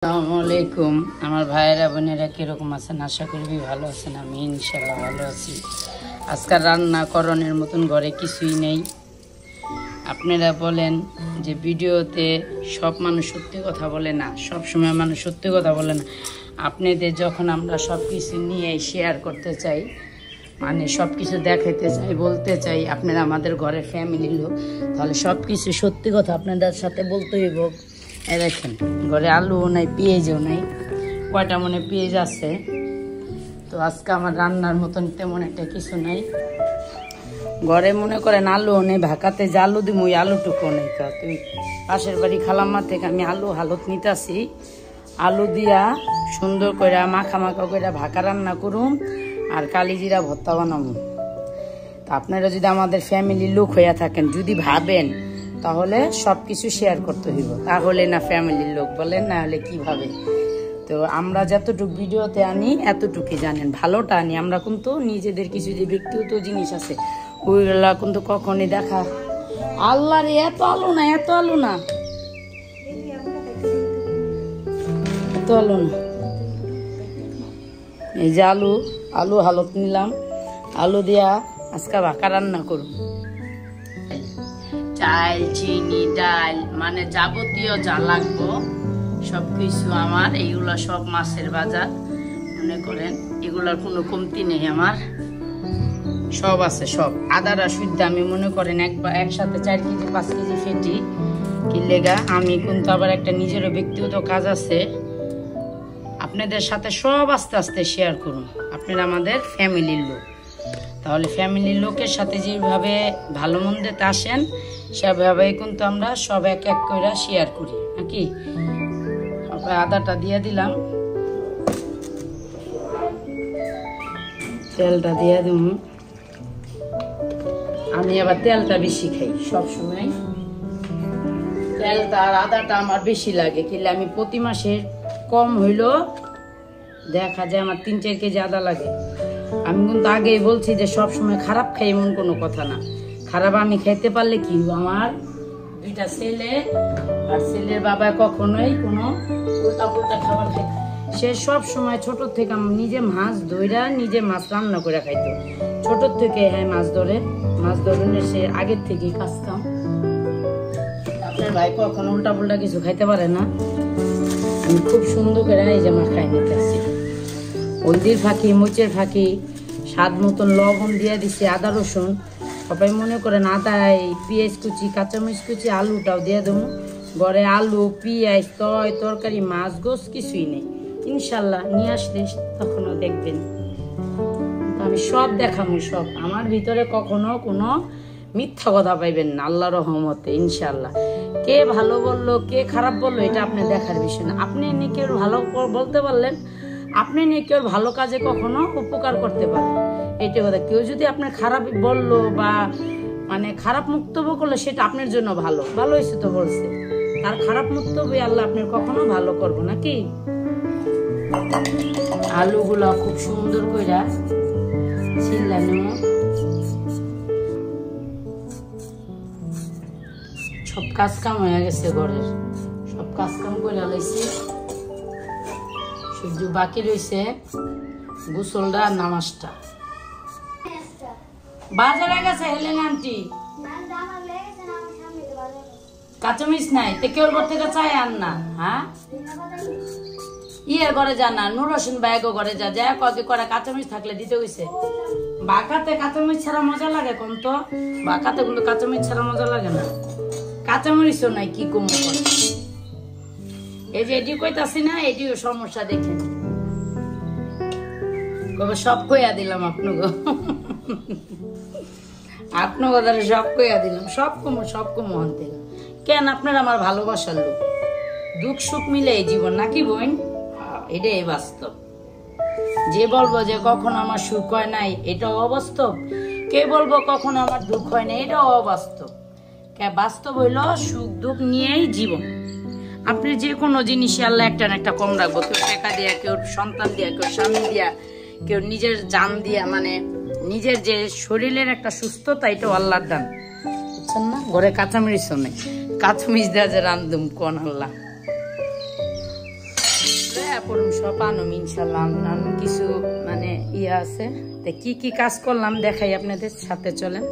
আসসালামু আলাইকুম আমার ভাইয়েরা বোনেরা কিরকম আছেন? আশা করি ভালো আছেন। আমি ইনশাল্লাহ ভালো আছি। আজকাল রান্না করণের মতন ঘরে কিছুই নেই। আপনারা বলেন যে ভিডিওতে সব মানুষ সত্যি কথা বলে না, সব সময় মানুষ সত্যি কথা বলে না। আপনাদের যখন আমরা সব কিছু নিয়ে শেয়ার করতে চাই, মানে সব কিছু দেখাইতে চাই, বলতে চাই আপনারা আমাদের ঘরের ফ্যামিলির লোক, তাহলে সব কিছু সত্যি কথা আপনাদের সাথে বলতে হইব। দেখেন ঘরে আলুও নাই, পেঁয়াজও নাই, কয়টা মনে পেঁয়াজ আছে। তো আজকে আমার রান্নার মতন তেমন একটা কিছু নাই ঘরে। মনে করেন আলুও নেই, ভাকাতে যে আলু দিব ওই আলুটুকু নেই। তুই পাশের বাড়ি খালাম্মা থেকে আমি আলু হালত নিতেছি, আলু দিয়া সুন্দর করে মাখা মাখা করে ভাকা রান্না করুম আর কালিজিরা ভর্তা বানাবো। তা আপনারা যদি আমাদের ফ্যামিলির লোক হইয়া থাকেন, যদি ভাবেন তাহলে সবকিছু শেয়ার করতে হইব, তাহলে না ফ্যামিলির লোক বলেন, না হলে কিভাবে? তো আমরা যতটুকু ভিডিওতে আনি এতটুকুই জানেন, ভালোটা আনি আমরা, কিন্তু নিজেদের কিছু যে ব্যক্তিগত জিনিস আছে ওইগুলা কিন্তু কখনই দেখা। আল্লাহ রে, এত আলু না, এত আলু না, এত আলু না। এই যে আলু আলু হালত নিলাম, আলু দিয়া আজকে ভাকা রান্না করুন। চাল, চিনি, ডাল, মানে যাবতীয় যা লাগবো সবকিছু আমার। এইগুলো সব মাছের বাজার, মনে করেন এগুলার কোনো কমতি নেই, আমার সব আছে। সব আদারা শুদ্ধ আমি মনে করেন একসাথে 4 কেজি 5 কেজি ফেটি কিলেগা। আমি কিন্তু আবার একটা নিজেরও ব্যক্তিগত কাজ আছে, আপনাদের সাথে সব আস্তে আস্তে শেয়ার করুন। আপনারা আমাদের ফ্যামিলির লোক, তাহলে ফ্যামিলির লোকের সাথে যেভাবে ভালো মন্দেতে আসেন সেভাবে কিন্তু আমরা সব এক এক করে শেয়ার করি নাকি। আদাটা দিয়ে দিলাম, তেলটা দিয়ে দিব। আমি আবার তেলটা বেশি খাই সব সময়, তেলটা আর আদাটা আমার বেশি লাগে। কিলে আমি প্রতি মাসে কম হইলো দেখা যায় আমার 3-4 কেজি আদা লাগে। আমি কিন্তু আগেই বলছি যে সব সময় খারাপ খাই এমন কোনো কথা না। খারাপ আমি খাইতে পারলে কি, আমার 2টা ছেলে আর ছেলের বাবা কখনোই কোনো উল্টা পুল্টা খাবার খাই। সে সব সময় ছোট থেকে নিজে মাছ ধইরা নিজে মাছ রান্না করে খাইতো ছোট থেকে। হ্যাঁ, মাছ ধরে সে আগের থেকেই কাজ কাম। আপনার ভাই কখনো উল্টা পুল্টা কিছু খাইতে পারে না। আমি খুব সুন্দর করে এই যে মাখাই নিতেছি, হলদির ফাঁকি, মরিচের ফাঁকি, স্বাদ মতন লবণ দিয়ে দিচ্ছি, আদা রসুন। সবাই মনে করেন আদায় পেঁয়াজ কুচি, কাঁচামরিচ কুচি, আলুটাও দিয়ে দেবো। ঘরে আলু, পেঁয়াজ, তরকারি, মাছ গোছ কিছুই নেই। ইনশাল্লাহ নিয়ে আসলে তখনও দেখবেন আমি সব দেখাবো। সব আমার ভিতরে কখনো কোনো মিথ্যা কথা পাইবেন না, আল্লাহর রহমতে ইনশাল্লাহ। কে ভালো বললো কে খারাপ বললো এটা আপনি দেখার বিষয় না। আপনি নিয়ে কেউ ভালো বলতে পারলেন, আপনি নিয়ে কেউ ভালো কাজে কখনো উপকার করতে পারেন, এটা কথা। কেউ যদি আপনার খারাপ বললো বা মানে খারাপ বক্তব্য করলো সেটা আপনার জন্য ভালো হয়েছে তো বলছে, তার খারাপ বক্তব্য আল্লাহ আপনার কখনো ভালো করবো নাকি। আলুগুলা খুব সুন্দর করে ছিলানো, সব কাজ কাম হয়ে গেছে, ঘরের সব কাজ কাম করে লাইছি। শুধু বাকি রয়েছে গোসলটা আর নামাজটা। বাজারে গেছে হেলেন আন্টি, কাঁচামরিচ নাই তো কেউ ঘর থেকে চাই আন না। হ্যাঁ, ইয়ের ঘরে যা না, নুর হোসেন ভাইগো ঘরে যা, যা কয়েক করে কাঁচামরিচ থাকলে দিতে হয়েছে। বাঁকাতে কাঁচামরিচ ছাড়া মজা লাগে কোন? তো বাঁকাতে কিন্তু কাঁচামরিচ ছাড়া মজা লাগে না। কাঁচামরিচও নাই, কি কম করে। এই যে এটি কইতাছি না, এটিও সমস্যা। দেখেন সব কইয়া দিলাম আপনাকে, আপনাকে সব কইয়া দিলাম, সব কম হন দিলাম। কেন? আপনার আমার ভালোবাসার লোক, দুঃখ সুখ মিলে এই জীবন নাকি বোন, এটাই বাস্তব। যে বলবো যে কখনো আমার সুখ হয় নাই এটাও অবাস্তব, কে বলবো কখনো আমার দুঃখ হয় না এটাও অবাস্তব। বাস্তব হইলো সুখ দুঃখ নিয়েই জীবন। আপনি যে কোনো জিনিসই আল্লাহ একটা না একটা কম রাখবো। কেউ টাকা দিয়া, কেউ সন্তান দিয়া, কেউ স্বামী দিয়া, কেউ নিজের জান দিয়া, মানে নিজের যে শরীরের একটা সুস্থতা এটাও আল্লাহর দান, বুঝছেন না। ঘরে কাঁচামরিচও নেই, কাঁচামরিচ দেওয়া যে রান্ধুম কোন আল্লাহ। পড়ুন সব আনুম ইনশাল্লাহ। আমি কিছু মানে ইয়ে আছে, কি কি কাজ করলাম দেখাই আপনাদের সাথে, চলেন।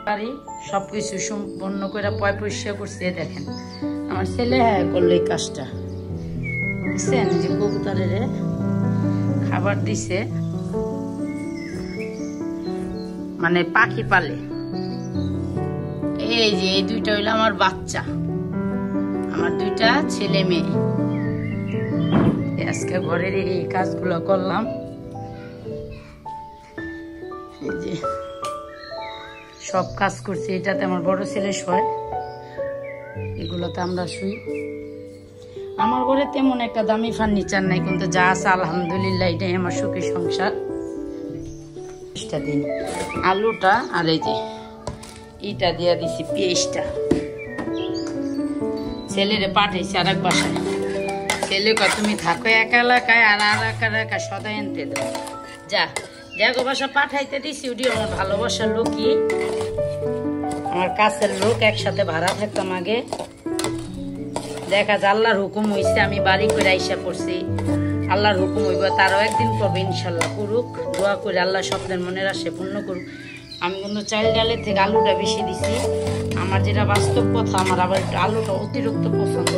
পারি সবকিছু সম্পন্ন করে পরিষ্কার করছে। দেখেন আমার ছেলে করলো এই কাজটা, বুঝছেন? যে কবুতরের খাবার দিছে, মানে পাখি পালে। এই যে এই দুইটা হইলো আমার বাচ্চা, আমার দুইটা ছেলে মেয়ে। আজকে ঘরের এই কাজগুলো করলাম। এই যে সব কাজ করছি। এটাতে আমার বড় ছেলে শোয়, এগুলোতে আমরা শুই। আমার ঘরে তেমন একটা দামি ফার্নিচার নাই, কিন্তু যা আছে আলহামদুলিল্লাহ এটাই আমার সুখী সংসার। দিন আলুটা আর এই যে এইটা দিয়ে দিছি পেঁয়াজটা। ছেলেরে পাঠাইছি আর এক বাসায়। ছেলে কয় তুমি থাকো এক এলাকায়, আর একা সদাই আনতে দেবো। যা দেখো বাসা পাঠাইতে দিছি, ওটি আমার ভালোবাসার লোকই, আমার কাছের লোক। একসাথে ভাড়া থাকতাম আগে। দেখা যায় আল্লাহর হুকুম হইছে, আমি বাড়ি করে আইসা পড়ছি। আল্লাহর হুকুম হইব, তারও একদিন করবে ইনশাল্লাহ। করুক, দোয়া করে আল্লাহ স্বপ্নের মনের আশে পূর্ণ করুক। আমি কিন্তু চাল ডালের থেকে আলুটা বেশি দিছি, আমার যেটা বাস্তব কথা। আমার আবার একটু আলুটা অতিরিক্ত পছন্দ।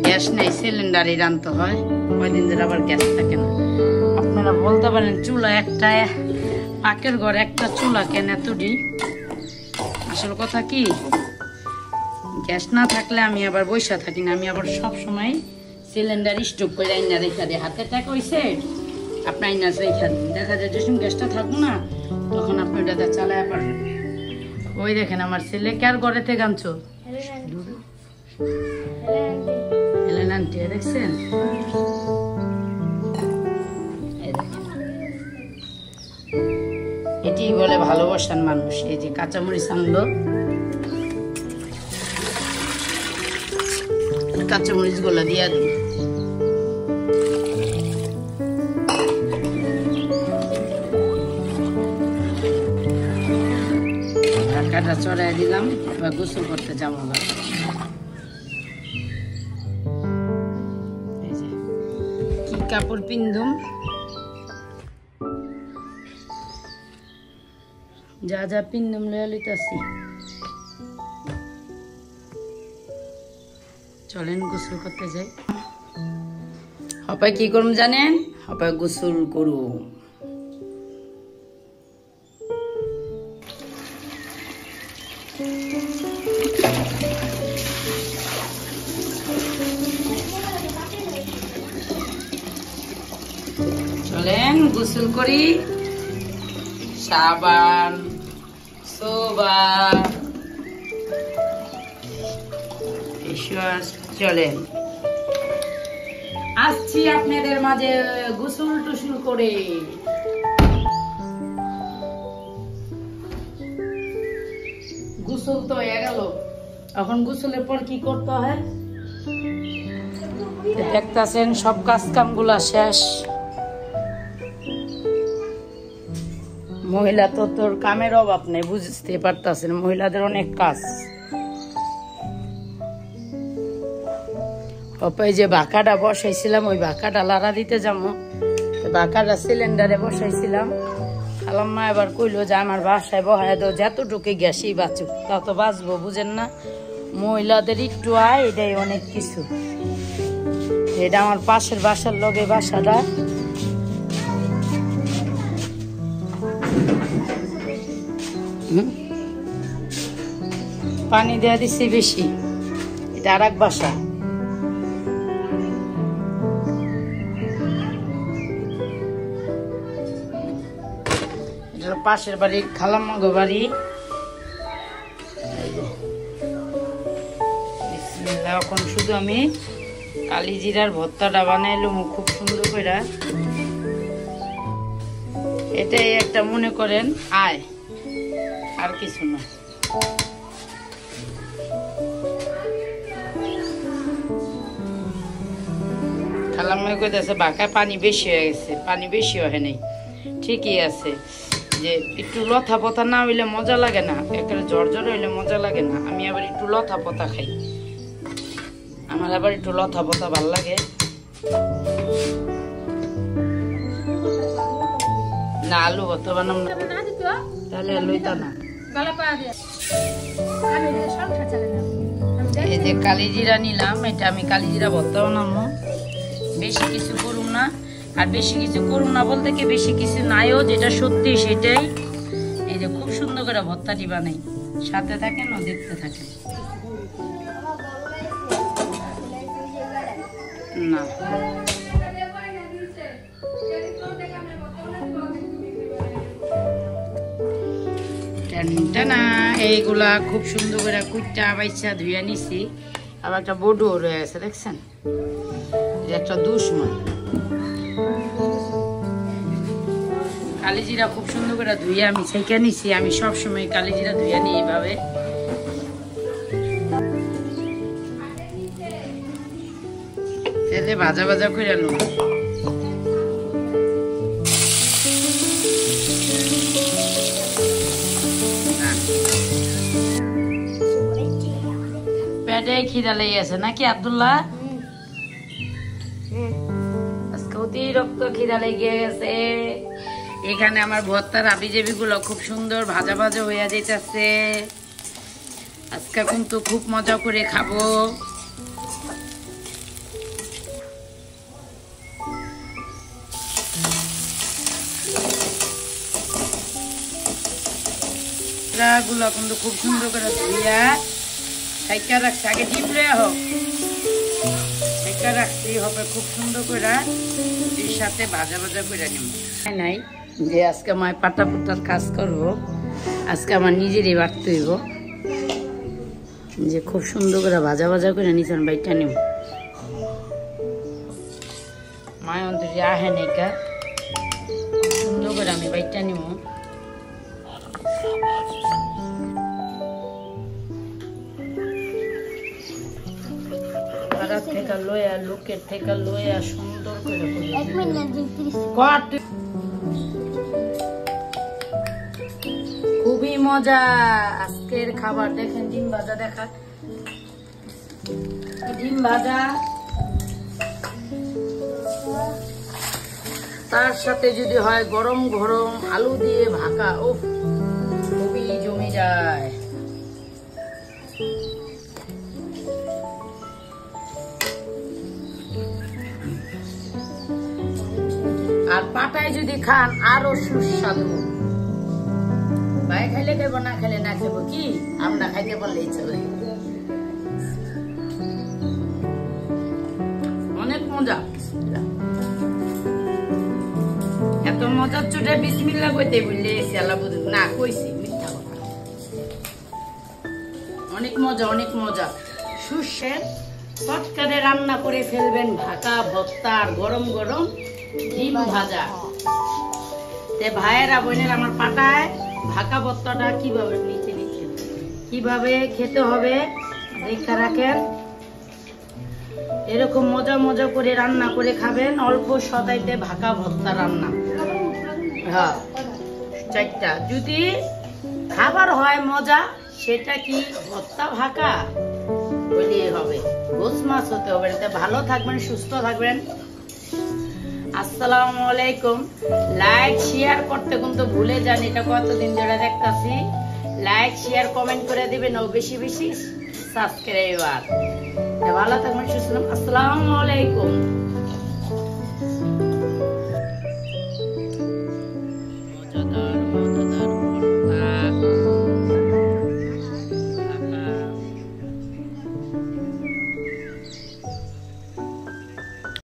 গ্যাস নেই, সিলিন্ডারই রানতে হয়, কয়দিন ধরে আবার গ্যাস থাকে না। আপনারা বলতে পারেন চুলা একটা, পাকের ঘর একটা চুলা কেন এতটি? আসল কথা কি, গ্যাস না থাকলে আমি আবার বৈশা থাকি না। আমি আবার সব সময় সিলিন্ডার স্টোভ করে আইনা রেখা দিই। হাতে টাকা হয়েছে আপনি আইনা রেখা দিন, দেখা যায় যখন গ্যাসটা থাকবো না তখন আপনি ওটাতে চালায় পারবেন। ওই দেখেন আমার ছেলে কার ঘরে থেকে আনছো? হেলেন আন্টি, দেখছেন? এটি বলে ভালোবাসার মানুষ। এই যে কাঁচামরিচ আনলো, কাঁচামরিচ গুলা দিয়া দিই। ঢাকাটা চড়াই দিলাম, এবার গোসল করতে যাবো। কি কাপড় পিন্ধুম, যা যা পিন্ধুম লইয়া লইতাছি। চলেন গোসল করতে যাই। হপায় কি করুম জানেন? হপায় গোসল করুম। চলেন গোসল করি। সাবান, সোবা, চলেন আসছি আপনাদের মাঝে গোসল টুসুল করে। গোসল তো হয়ে গেল, এখন গোসলের পর কি করতে হয় দেখতেছেন। সব কাজ কাম গুলা শেষ। মহিলা তো তোর কামের অভাব নেই, বুঝতে পারতেছেন? মহিলাদের অনেক কাজ। যে বাঁকাটা বসাইছিলাম, ওই বাঁকাটা লাড়া দিতে যাবো। বাঁকাটা সিলিন্ডারে বসাইছিলাম। খালাম্মা এবার কইলো যে আমার বাসায় বহায় দাও, যতটুকু গ্যাসই বাঁচুক, তা তো বাঁচবো, বুঝেন না? মহিলাদের একটু আয়, এটাই অনেক কিছু। এটা আমার পাশের বাসার লগে বাসাটা। পানি দেয়া দিচ্ছি বেশি, এটা আর এক বাসা। পাশের বাড়ি খালাম্মা গো বাড়ি। এখন শুধু আমি কালি জিরার ভর্তাটা বানাইলাম খুব সুন্দর করে। এটাই একটা মনে করেন আয়, আর কিছু না। খালাম্মা কইতেছে বাঁকায় পানি বেশি হয়ে গেছে। পানি বেশি হয় নাই, ঠিকই আছে। যে একটু লথা পথা না হইলে মজা লাগে না, একেবারে জ্বর হইলে মজা লাগে না। আমি আবার একটু লথা পথা খাই, আমার আবার একটু লথা পথা ভাল লাগে। না আলু ভর্তা বানাম না, তাহলে লইতা না। এই যে কালিজিরা নিলাম, এটা আমি কালিজিরা ভর্তা বানাবো। বেশি কিছু করুম না, আর বেশি কিছু করুম না বলতে কি বেশি কিছু নাইও, যেটা সত্যি সেটাই। এই যে খুব সুন্দর করে ভর্তাটি বানাই, সাথে থাকেন ও দেখতে থাকেন। না এইগুলা খুব সুন্দর করে কুইটা বাইচা ধুইয়া নিছি। আবার একটা বডু রয়ে গেছে, দেখছেন? একটা দুশ্মন। কালিজিরা খুব সুন্দর করে ধুইয়া আমি ছেঁকে নিছি। আমি সবসময় কালিজিরা ধুইয়া নিই এইভাবে। তেলে ভাজা ভাজা করে নুন। পেটে খিদা লেগে আছে নাকি আব্দুল্লাহ? আজকে অতিরিক্ত খিদা লেগে গেছে। এখানে আমার ভর্তার হাবিজাবি গুলো খুব সুন্দর ভাজা ভাজা হইয়া যাইতেছে। আজকে কিন্তু খুব মজা করে খাবো। গুলো কিন্তু খুব সুন্দর করে ধুইয়া ঢাকা রাখছি। আগে ডিপরে হোক, ঢাকা রাখছি হবে খুব সুন্দর করে। এর সাথে ভাজা ভাজা করে নিব। নাই যে আজকে আমার পাতা পুতার কাজ করব, আজকে আমার নিজেরই বাড়তে হইব। যে খুব সুন্দর করে ভাজা ভাজা করে নিচে বাইটা নিব। মায় অন্তরি আহে নাইকা, সুন্দর করে আমি বাইটা নিব। থেকে লইয়া লোকের থেকে লইয়া সুন্দর করে খুবই মজা আজকের খাবার। দেখেন ডিম ভাজা, দেখা ডিম ভাজা, তার সাথে যদি হয় গরম গরম আলু দিয়ে ভাকা, ও খুবই জমে যায়। আর পাটায় যদি খান আরো সুস্বাদু। ভাই খাইলে খাইব, না খাইলে না খাইব, কি আমরা খাইতে পারলেই চলে। অনেক মজা। এত মজার চোটে বিসমিল্লাহ কইতে বললে আল্লাহ বুঝুক না, কইছি মিথ্যা কথা। অনেক মজা, অনেক মজা। সুস্বাদ চটকারে রান্না করে ফেলবেন ভাকা ভর্তা আর গরম গরম ডিম ভাজা। ভাইয়েরা বোনের আমার পাটায় ভাকা ভর্তাটা কিভাবে নিচে নিচে কিভাবে খেতে হবে দেখা রাখেন। এরকম মজা মজা করে রান্না করে খাবেন। অল্প সদাইতে ভাকা ভর্তা রান্না। হ্যাঁ, চারটা যদি খাবার হয় মজা, সেটা কি ভর্তা ভাকা বলিয়ে হবে। গোস মাছ হতে হবে। ভালো থাকবেন, সুস্থ থাকবেন। আসসালামু আলাইকুম। লাইক শেয়ার করতে কিন্তু ভুলে যান, এটা কতদিন ধরে দেখতেছি। লাইক শেয়ার কমেন্ট করে দিবেন ও বেশি বেশি সাবস্ক্রাইবার। ভালো থাকবেন, সুস্থ থাকবেন। আসসালামু আলাইকুম।